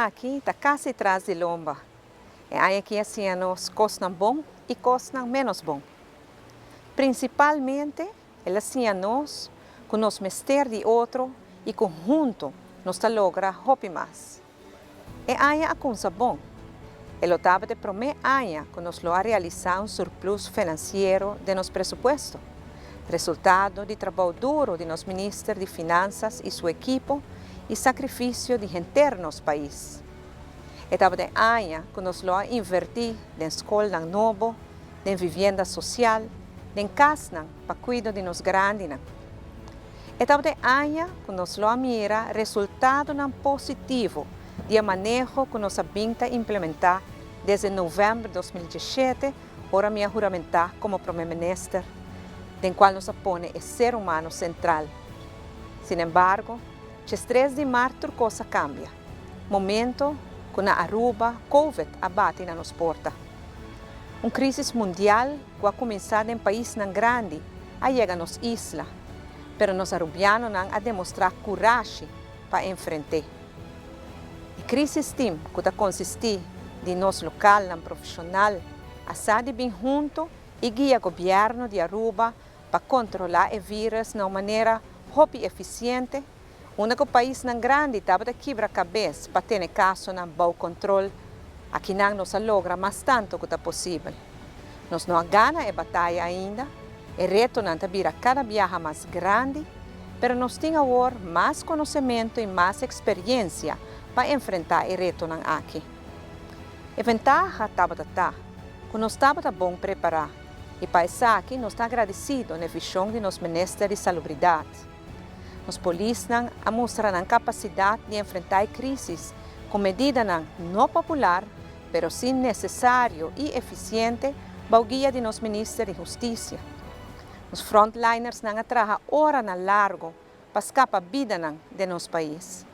aqui está quase atrás de lomba. E aí aqui assim nos costam bom e costam menos bom. Principalmente, elas assim nós, com nos mester de outro e conjunto, nos logra hopi mais. E aí a coisa bom. Ele estava de primeiro ano que nos lo a realizar surplus financeiro de nos presupuesto. Resultado de trabalho duro de nos ministros de Finanças e sua equipe e sacrifício de gente no nosso país. Estava de ano que nos lo a invertir em escola nova, em vivenda social, em casa para cuidar de nos grandes. Estava de ano que nos lo a mira resultado positivo de manejo que nos habita implementar desde novembro de 2017, ora minha juramentar como primeiro-ministro, em qual nos pone o ser humano central. Sin embargo, dia 3 de março coisa cambia. Momento que na Aruba, Covid abate na nos porta. Crise mundial que a começar em país grande a chegar nos isla, pero nos arubianos a demonstrar coragem para enfrentar. A crise que consiste de nos local, profissional, a de bem junto e guia o governo de Aruba para controlar o vírus de uma maneira rápida e eficiente. O único país grande estava de quebra-cabeça para ter caso de bom controle. Aqui não nos logra mais tanto que é possível. Nós não ganhamos a batalha ainda. O reto não vira cada viagem mais grande, mas nós temos agora mais conhecimento e mais experiência para enfrentar o reto aqui. A vantagem estava que nós estávamos bom preparados. E para isso aqui, nós estamos agradecidos na visão de nosso ministro de Salubridade. Os polícias mostram capacidade de enfrentar crises com medidas não populares, mas sim necessárias e eficientes para o guia de nosso ministro de Justiça. Os frontliners trabalham horas largo para escapar a vida de nosso país.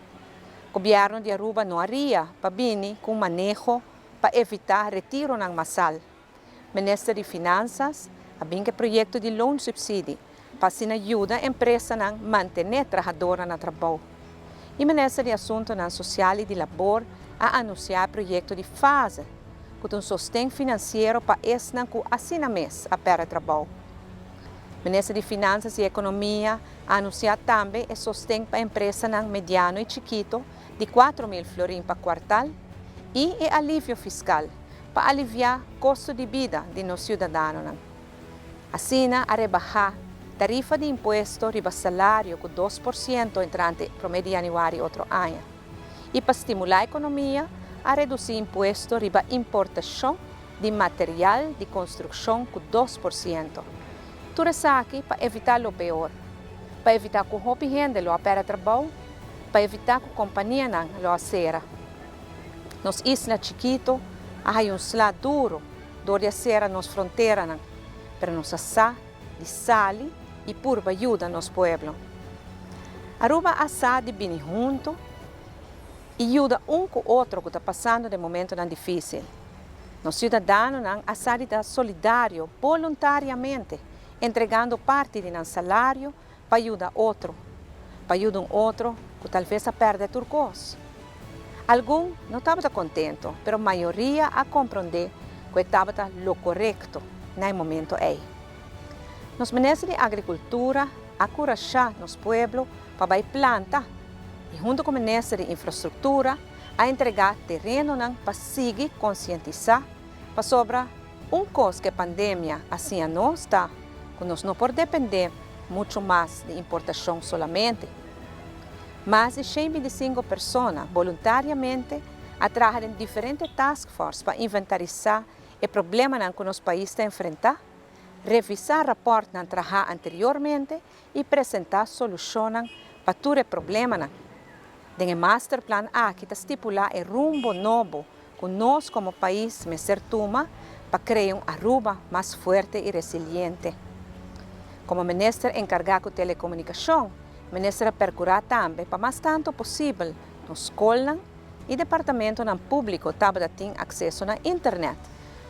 O governo de Aruba não haria para vir com manejo para evitar retiro massal. O Ministério de Finanças tem um projeto de loan subsídio para ajudar a empresa a manter trabalhadores no trabalho. E o Ministério de Assuntos Sociais e de Labor a anunciar projeto de fase, com sustento financeiro para esse que assina mês a perder trabalho. O Ministério de Finanças e Economia a anunciar também o sustento para empresas mediano e chiquito de 4.000 florins para quartal e o alívio fiscal para aliviar o custo de vida de nos cidadãos. Assim, a rebaixar tarifa de imposto riba salário com 2% entrante promedio januário outro ano. E para estimular a economia, a reduzir imposto riba importação de material de construção com 2%. Tudo isso aqui para evitar o pior, para evitar que o gente lo apere trabalho, para evitar que a companhia lo acera. Nos islas chiquitos, há slá duro, onde acera nos fronteiras, para nos assar de sali e por ajuda nos pueblos. Aruba assar de bem junto e ajuda com o outro que está passando de momento difícil. Nos cidadãos assar de solidário voluntariamente, entregando parte de nosso salário para ajudar outro, para ajudar outro que talvez perde turcos. Alguns não estavam contentos, mas a maioria a compreender que estava o correto no momento aí. Nos ministros de Agricultura encorajar nos pueblos para plantar e junto com o ministro de Infraestrutura a entregar terreno para seguir conscientizar sobre coisa que a pandemia assim não está, que nós não podemos depender muito mais de importação solamente. Mais de 125 pessoas voluntariamente trabalham em diferentes task forces para inventarizar o problema que nosso país está enfrentando, revisar reportes que trabalhamos anteriormente e apresentar soluções para todo o problema. O Master Plan A que está estipular o rumbo novo que nós como país me toma para criar Aruba mais forte e resiliente. Como ministro encarregado de telecomunicação, o ministro percurar também para mais tanto possível nos escolas e departamento público também tem acesso à internet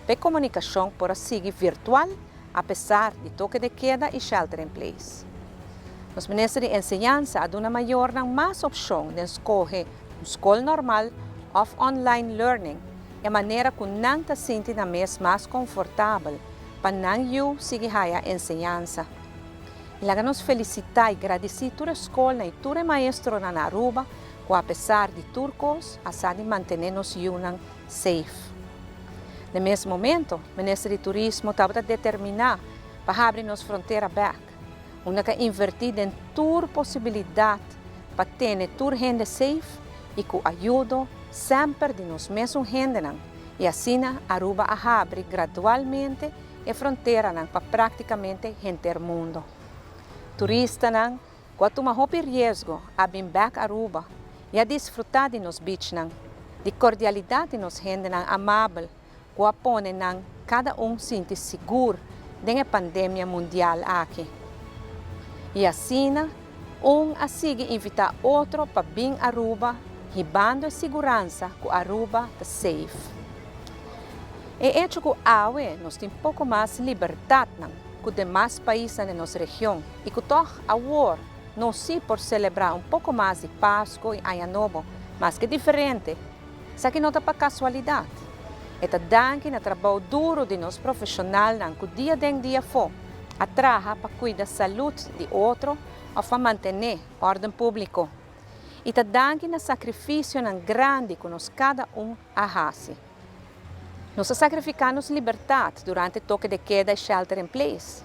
para comunicação por seguir virtual apesar de toque de queda e shelter in place. Os ministros de enseñanza dão maior mais opção de escolher uma escola normal of online learning é maneira que não te sente na mês mais confortável para não you seguir a ensinança. E lá nos felicitar e agradecer toda a escola e todo o maestro na Aruba, que apesar de turcos, assade manter-nos safe. No mesmo momento, o Ministério do Turismo estava determinado para abrir as fronteiras back, onde invertir em toda possibilidade para ter toda gente safe e que ajuda sempre de nos mesmos gente. E assim, Aruba abre gradualmente a fronteira para praticamente gente do mundo. Turistas, quanto mais risco a vir back Aruba e a desfrutar de nos beach, de cordialidade de nos gente amável, que apone cada sente seguro da pandemia mundial aqui. E assim, a seguir invitar outro para vir a Aruba, ribando a segurança que Aruba está safe. E hecho que nós temos pouco mais liberdade que demais países na nossa região e que todos agora não se por celebrar pouco mais de Páscoa e Ano Novo, mas que diferente, isso aqui não é para casualidade. É danke no trabalho duro de nós profissionais que dia em dia for a trabalhar para cuidar da saúde de outro ou para manter a ordem pública. E danke no sacrifício grande que nós cada faz. Nós sacrificamos liberdade durante o toque de queda e shelter in place.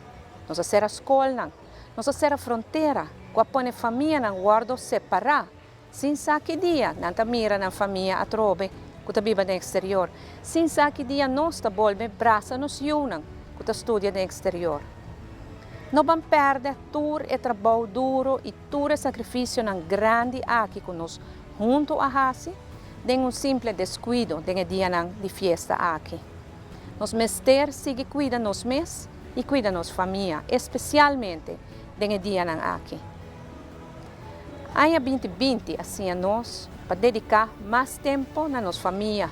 Nós ser a escola, nós ser a fronteira, que põe a família na guarda separada, sem saber que dia não mira na família a trobe que vive no exterior, sem saber que dia nós volve braça nos unam que estudia no exterior. Não vamos perder todo o trabalho duro e todo o sacrifício grande aqui que nós juntos a fazer, de simples descuido de dia de festa aqui. Nos mester sigue cuida nos mes e cuida nos família, especialmente de dia aqui. Ano 2020 assim a nós para dedicar mais tempo na nossa família,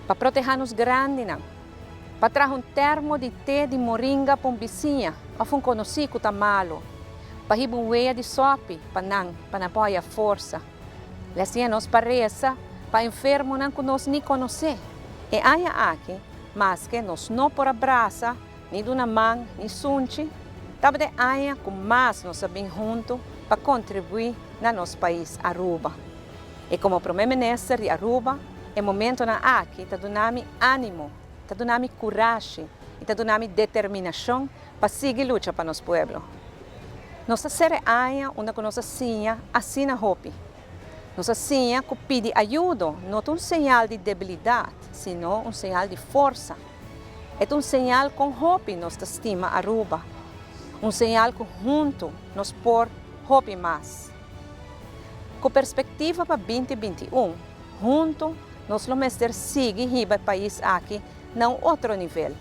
para proteger nos grandes, para trazer termo de té de moringa para vizinha, ou conhecido que está malo, para ir uma de sopa para não apoiar a força. Assim nos parece para enfermo que nós nem conhecemos. E aí aqui, mas que nós não por abraça, nem de uma mão, nem sunchi, talvez aí com mais nós sabemos juntos para contribuir no nosso país, Aruba. E como primeiro-ministro de Aruba, é momento aqui está dando ânimo, está dando coragem, está dando determinação para seguir a luta para nosso povo. Nossa série aí, onde nossa sinha assina hope. Nossa sinha que pede ajuda, não é sinal de debilidade, senão sinal de força. É sinal com hope nós estima Aruba. Sinal que junto nos por hope mais. Com perspectiva para 2021, junto nós vamos seguir o país aqui não outro nível,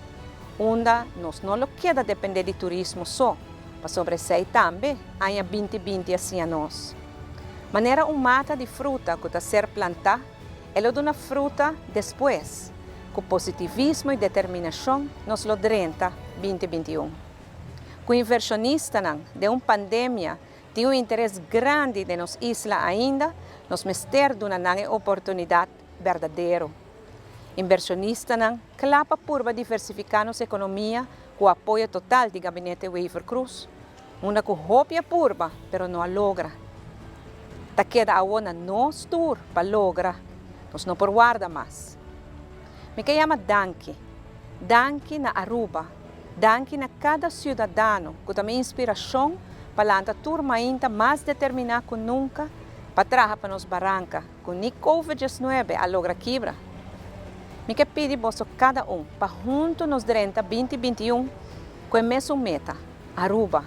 onde nós não queda depender de turismo só, para sobresair também em 2020 assim a nós. Maneira mata de fruta que está ser plantada, ela dá uma fruta depois, com positivismo e determinação nos lo 2021. Com inversionista de uma pandemia, tem interesse grande de nossa isla ainda, nos mester de uma oportunidade verdadeira. Inversionista clapa por diversificar nossa economia com o apoio total do gabinete Wever Cruz, uma que hopia purba, pero não a logra. Ta queda agora nós tour para lograr, nós não por guarda mais. Me que chama danke, danke na Aruba, danke na cada cidadão que também inspiração para a turma ainda mais determinada que nunca para trabalhar para nos barranca, com ni COVID-19 a logra quebra. Me que pedi você cada para junto nos 2021 com a mesma meta, Aruba,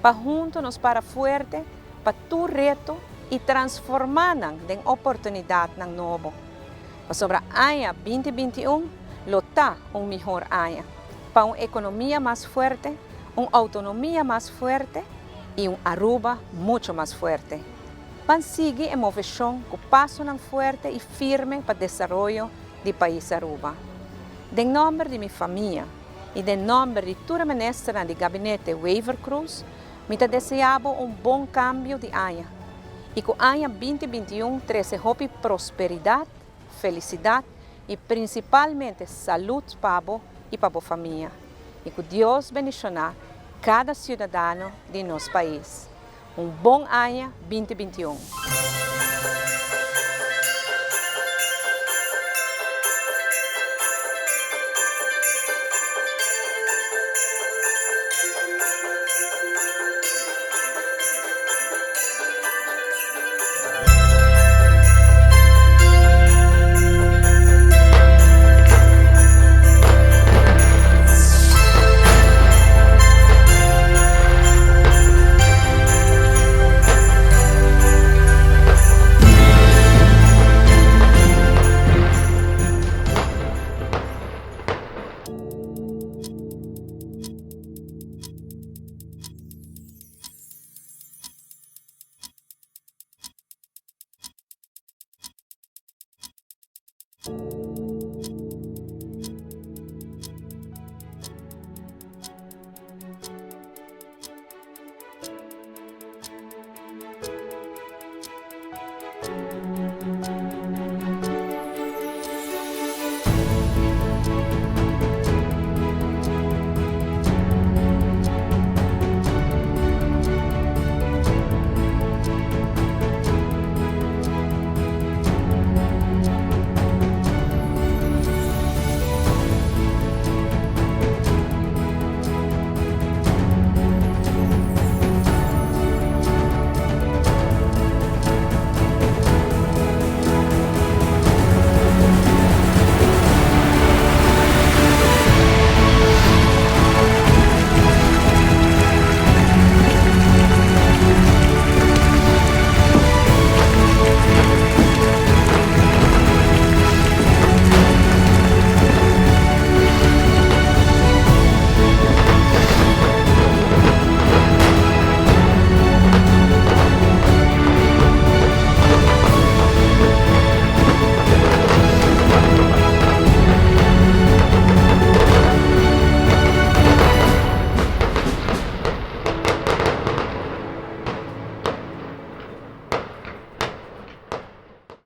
para junto nos para forte, para tu reto e transformar em oportunidade novo. Para sobre a 2021, lotar melhor ano, para uma economia mais forte, uma autonomia mais forte e Aruba muito mais forte. Para seguir a movição que passo forte e firme para o desenvolvimento do país Aruba. Em nome de minha família e em nome de toda a ministra do gabinete Wever Cruz, me desejo bom cambio de ano e que o ano 2021 traga prosperidade, felicidade e principalmente saúde para e para a família. E que Deus bendicionar cada cidadão de nosso país. Bom ano 2021.